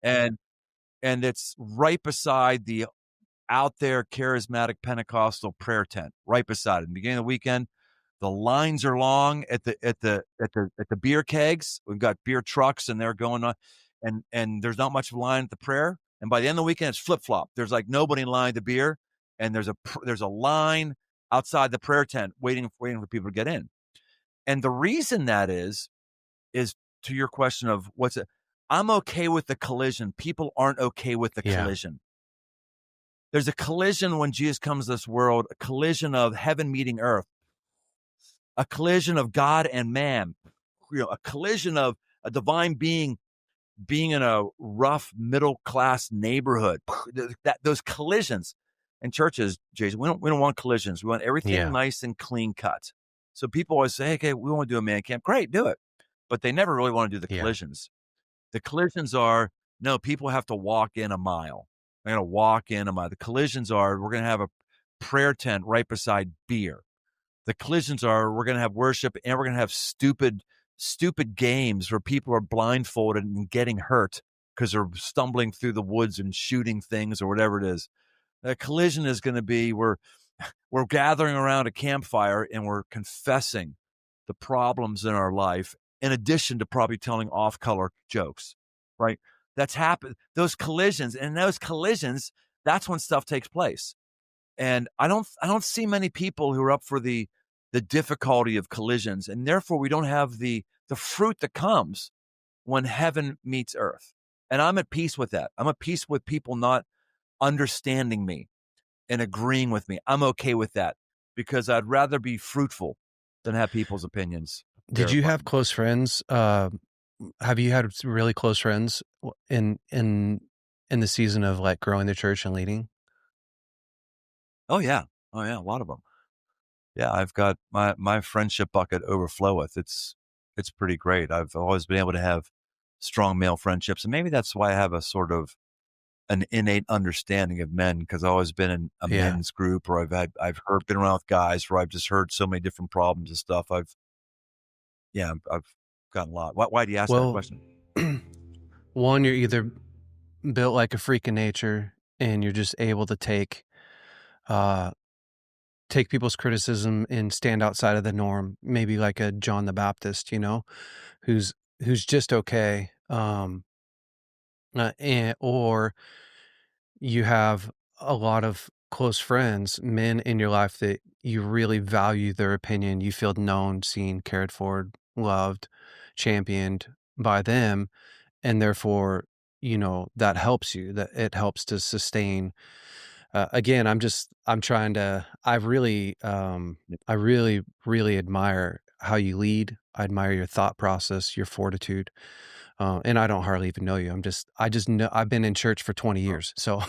And it's right beside the out there charismatic Pentecostal prayer tent, right beside it. In the beginning of the weekend, the lines are long at the beer kegs. We've got beer trucks and they're going on, and there's not much of a line at the prayer. And by the end of the weekend, it's flip flop. There's like nobody in line to beer, and there's a line outside the prayer tent waiting for people to get in. And the reason that is to your question of what's it. I'm okay with the collision. People aren't okay with the Yeah. collision. There's a collision when Jesus comes to this world, a collision of heaven meeting earth, a collision of God and man, a collision of a divine being being in a rough middle class neighborhood. Those collisions in churches, Jason, we don't want collisions. We want everything Yeah. nice and clean cut. So people always say, okay, we want to do a man camp. Great, do it. But they never really want to do the Yeah. collisions. The collisions are, no, people have to walk in a mile. They're going to walk in a mile. The collisions are, we're going to have a prayer tent right beside beer. The collisions are, we're going to have worship and we're going to have stupid games where people are blindfolded and getting hurt because they're stumbling through the woods and shooting things or whatever it is. The collision is going to be we're gathering around a campfire and we're confessing the problems in our life, in addition to probably telling off-color jokes, right? That's happened. Those collisions, that's when stuff takes place. And I don't see many people who are up for the difficulty of collisions, and therefore we don't have the fruit that comes when heaven meets earth. And I'm at peace with that. I'm at peace with people not understanding me and agreeing with me. I'm okay with that because I'd rather be fruitful than have people's opinions Did you verify have me. close friends? Have you had really close friends in the season of like growing the church and leading? Oh yeah. Oh yeah, a lot of them. Yeah, I've got my friendship bucket overfloweth. It's pretty great. I've always been able to have strong male friendships, and maybe that's why I have a sort of an innate understanding of men because I've always been in a Yeah. men's group, or been around with guys where I've just heard so many different problems and stuff. I've gotten a lot. Why do you ask that Well, question? one, you're either built like a freak of nature and you're just able to uh take people's criticism and stand outside of the norm, maybe like a John the Baptist, who's just okay. Or you have a lot of close friends, men in your life that you really value their opinion. You feel known, seen, cared for, loved, championed by them. And therefore, that helps you, that it helps to sustain. Again, I really, really admire how you lead. I admire your thought process, your fortitude. And I don't hardly even know you. I just know I've been in church for 20 Oh, years. So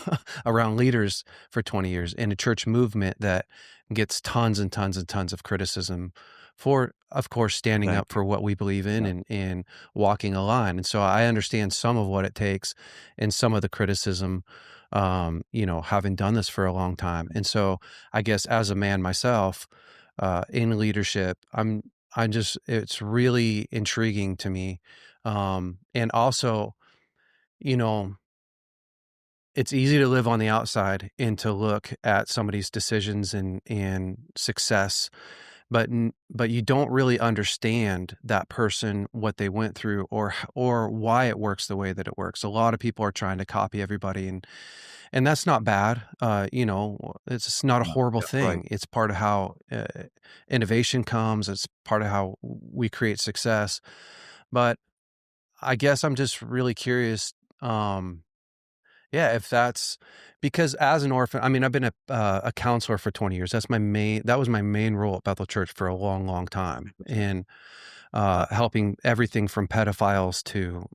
around leaders for 20 years in a church movement that gets tons and tons and tons of criticism for, of course, standing thank up you. for what we believe in Yeah, and walking a line. And so I understand some of what it takes and some of the criticism, having done this for a long time. And so I guess as a man myself, in leadership, it's really intriguing to me. And also, you know, it's easy to live on the outside and to look at somebody's decisions and success, but you don't really understand that person, what they went through, or why it works the way that it works. A lot of people are trying to copy everybody, and that's not bad. It's not a no, horrible yeah, right. thing. It's part of how innovation comes. It's part of how we create success. But I guess I'm just really curious. Yeah, if that's because as an orphan, I mean, I've been a counselor for 20 years. That was my main role at Bethel Church for a long, long time. And Wow. helping everything from pedophiles to,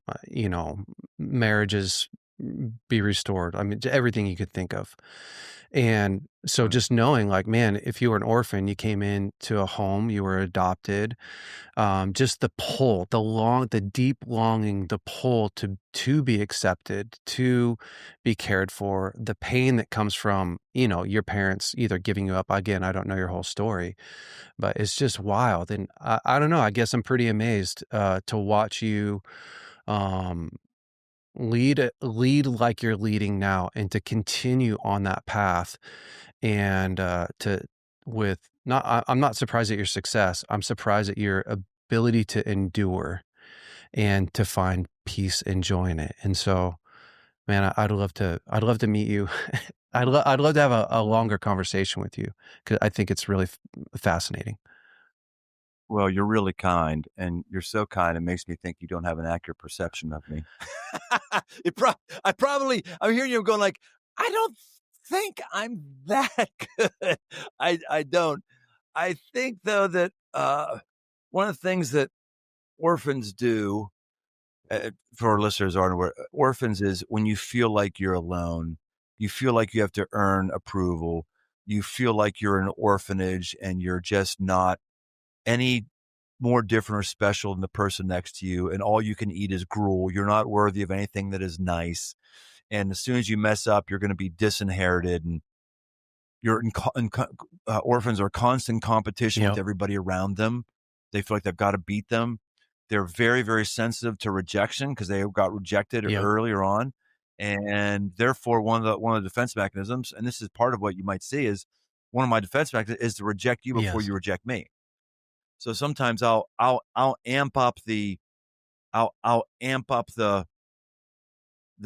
marriages be restored. I mean, everything you could think of. And so Right. just knowing like, man, if you were an orphan, you came into a home, you were adopted, just the pull, the deep longing, the pull to be accepted, to be cared for, the pain that comes from, your parents either giving you up. Again, I don't know your whole story, but it's just wild. And I don't know, I guess I'm pretty amazed to watch you um lead like you're leading now, and to continue on that path, and to with not I'm not surprised at your success. I'm surprised at your ability to endure and to find peace and joy in it. And so, man, I'd love to meet you. I'd love to have a longer conversation with you, because I think it's really fascinating. Well, you're really kind, and you're so kind, it makes me think you don't have an accurate perception of me. It prob I probably I'm hearing you going like, "I don't think I'm that good." I don't. I think, though, that, one of the things that orphans do, for our listeners who aren't aware, orphans is when you feel like you're alone, you feel like you have to earn approval, you feel like you're in an orphanage and you're just not any more different or special than the person next to you, and all you can eat is gruel. You're not worthy of anything that is nice. And as soon as you mess up, you're going to be disinherited. And you're orphans are constant competition with Yep. everybody around them. They feel like they've got to beat them. They're very, very sensitive to rejection because they got rejected Yep. earlier on. And therefore, one of the defense mechanisms, and this is part of what you might see, is one of my defense mechanisms is to reject you before Yes. you reject me. So sometimes I'll amp up the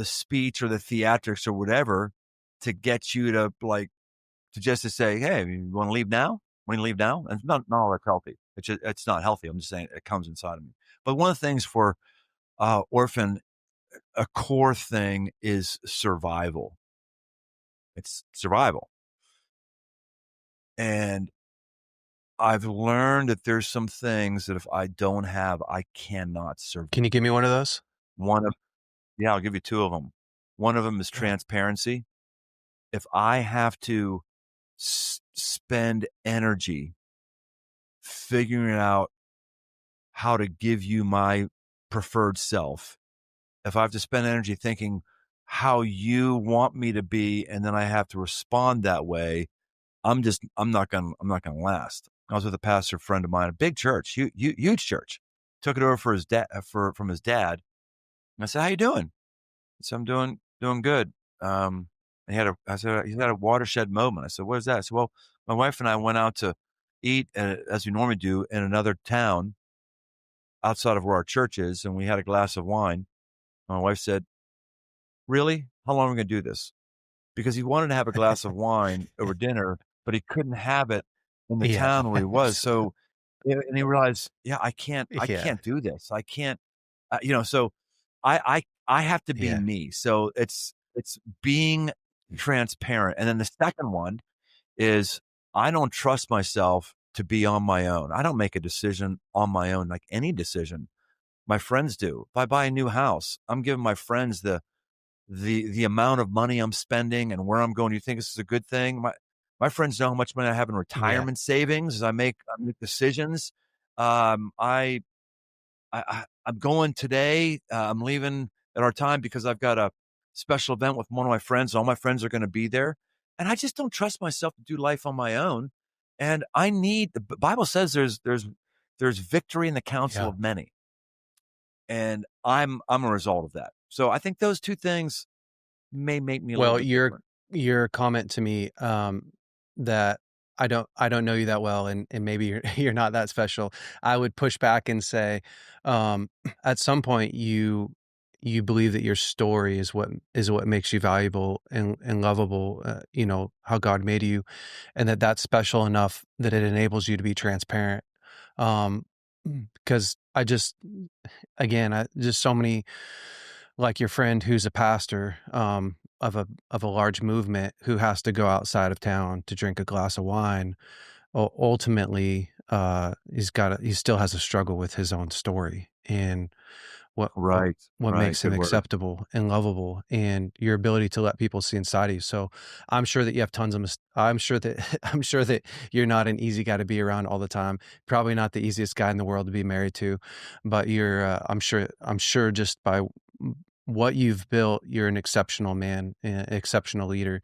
speech or the theatrics or whatever to get you to like to say, "Hey, you want to leave now? Want to leave now?" And it's not all that's healthy. It's not healthy. I'm just saying it comes inside of me. But one of the things for orphan, a core thing is survival. It's survival, and I've learned that there's some things that if I don't have, I cannot survive. Can you give me one of those? One of Yeah, I'll give you two of them. One of them is Yeah. transparency. If I have to spend energy figuring out how to give you my preferred self, if I have to spend energy thinking how you want me to be, and then I have to respond that way, I'm not gonna last. I was with a pastor friend of mine, a big church, huge church. Took it over for his dad from his dad. And I said, "How you doing?" So I'm doing good. I said, he's had a watershed moment. I said, "What is that?" I said, "Well, my wife and I went out to eat as we normally do in another town outside of where our church is, and we had a glass of wine." My wife said, "Really? How long are we going to do this?" Because he wanted to have a glass of wine over dinner, but he couldn't have it in the Yeah. town where he was. So, and he realized, yeah, I Yeah. can't do this. I can't. So I have to be Yeah. me. So it's being transparent. And then the second one is I don't trust myself to be on my own. I don't make a decision on my own, like any decision. My friends do. If I buy a new house, I'm giving my friends the amount of money I'm spending and where I'm going. Do you think this is a good thing? My friends know how much money I have in Yeah. retirement savings as I make decisions. I'm going today. I'm leaving at our time because I've got a special event with one of my friends. All my friends are going to be there, and I just don't trust myself to do life on my own. And I need the Bible says there's victory in the counsel Yeah. of many, and I'm a result of that. So I think those two things may make me a little Well, bit different. your comment to me, that I don't know you that well, and maybe you're you're not that special. I would push back and say, at some point you believe that your story is what makes you valuable and lovable. How God made you, and that's special enough that it enables you to be transparent. Um, because I just again, just so many, like your friend who's a pastor, of a large movement, who has to go outside of town to drink a glass of wine. Ultimately, he still has a struggle with his own story, and what Right, what right, makes him good word. acceptable and lovable, and your ability to let people see inside of you. So I'm sure that you have tons of I'm sure that I'm sure that you're not an easy guy to be around all the time. Probably not the easiest guy in the world to be married to, but you're I'm sure just by what you've built, you're an exceptional man, an exceptional leader.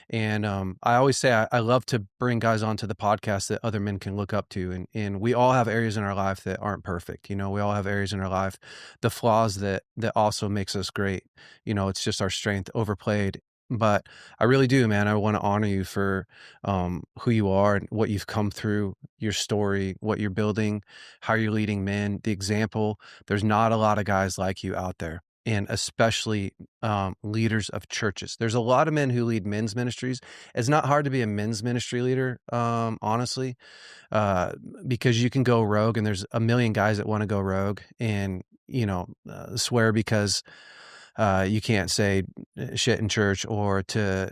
And I always say I love to bring guys onto the podcast that other men can look up to. And we all have areas in our life that aren't perfect. You know, we all have areas in our life, the flaws that also makes us great. You know, it's just our strength overplayed. But I really do, man. I want to honor you for who you are and what you've come through, your story, what you're building, how you're leading men, the example. There's not a lot of guys like you out there, and especially leaders of churches. There's a lot of men who lead men's ministries. It's not hard to be a men's ministry leader, honestly, uh, because you can go rogue, and there's a million guys that want to go rogue and, swear because you can't say shit in church, or to,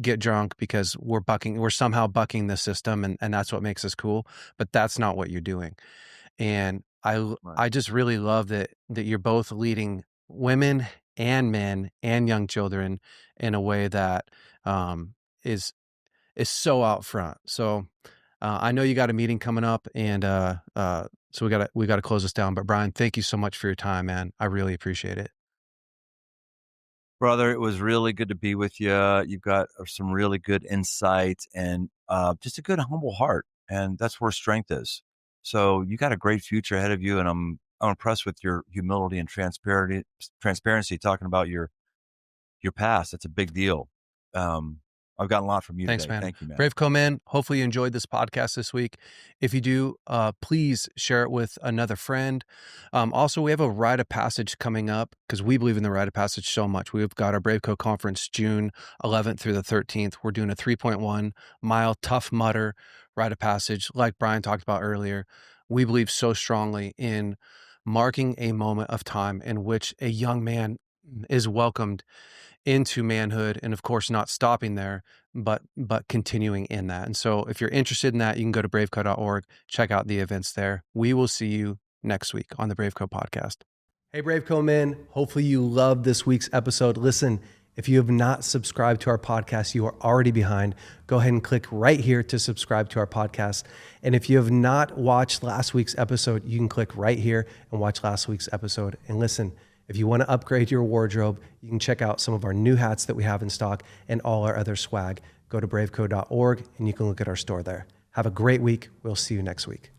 get drunk because we're somehow bucking the system, and that's what makes us cool. But that's not what you're doing. And Right. I just really love that you're both leading women and men and young children in a way that um, is so out front. So I know you got a meeting coming up, and so we gotta close this down. But Brian, thank you so much for your time, man. I really appreciate it. Brother, it was really good to be with you. You've got some really good insight and just a good, humble heart, and that's where strength is. So you got a great future ahead of you, and I'm impressed with your humility and transparency, talking about your past. That's a big deal. Um, I've gotten a lot from you Thanks, today. man. Thank you, man. BraveCo, man. Hopefully you enjoyed this podcast this week. If you do, please share it with another friend. Also, we have a rite of passage coming up because we believe in the rite of passage so much. We've got our BraveCo conference June 11th through the 13th. We're doing a 3.1 mile tough mudder rite of passage, like Brian talked about earlier. We believe so strongly in marking a moment of time in which a young man is welcomed into manhood, and of course not stopping there, but continuing in that. And so if you're interested in that, you can go to braveco.org, check out the events there. We will see you next week on the BraveCo podcast. Hey, BraveCo men, hopefully you loved this week's episode. Listen, if you have not subscribed to our podcast, you are already behind. Go ahead and click right here to subscribe to our podcast. And if you have not watched last week's episode, you can click right here and watch last week's episode. And listen, if you want to upgrade your wardrobe, you can check out some of our new hats that we have in stock and all our other swag. Go to braveco.org and you can look at our store there. Have a great week. We'll see you next week.